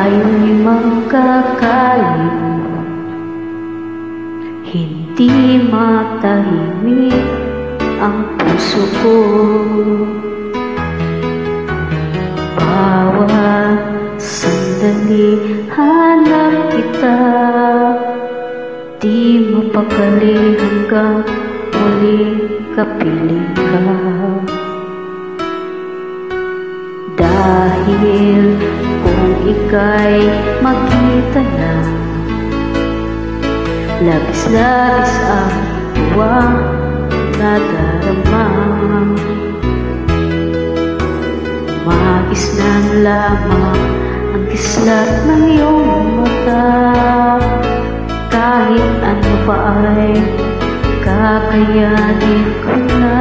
tayo'y magkakalit, hindi matahimik ang puso ko. Bawat sandali hanap kita, di mapakali hanggang muling kapiling ka. Dahil kung ika'y makita na, labis-labis ang tuwang nadarama. Magisnan lamang ang kislat ng iyong mata, kahit ano pa ay kakayanin ko na.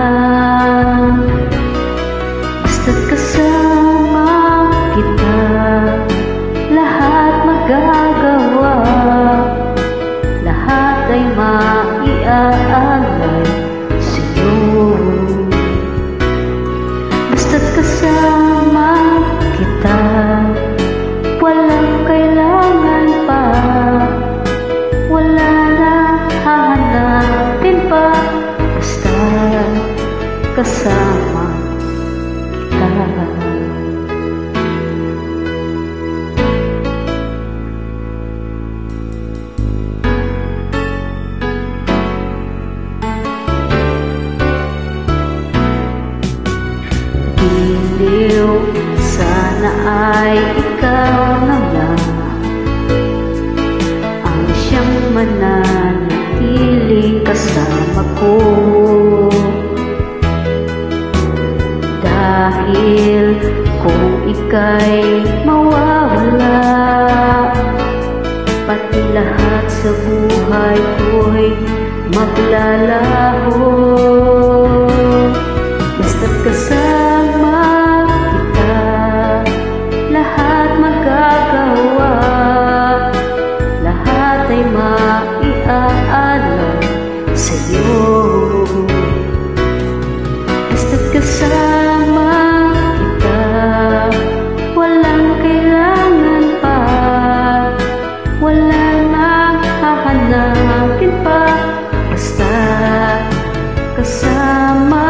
Basta't kasama kita, lahat magagawa, lahat ay maiaalay sa'yo. Basta't kasama kita, walang kailangan pa, wala na hahanapin pa. Basta kasama kita. Diliw, sana ay ikaw na lang ang siyang mananatiling kasama ko. Dahil kung ika'y mawawala, pati lahat sa buhay ko'y maglalaho. Basta't kasama kita, lahat magagawa, lahat ay maiaalay sa'yo. Basta't kasama kita, walang kailangan pa, wala na hahanapin pa. Basta kasama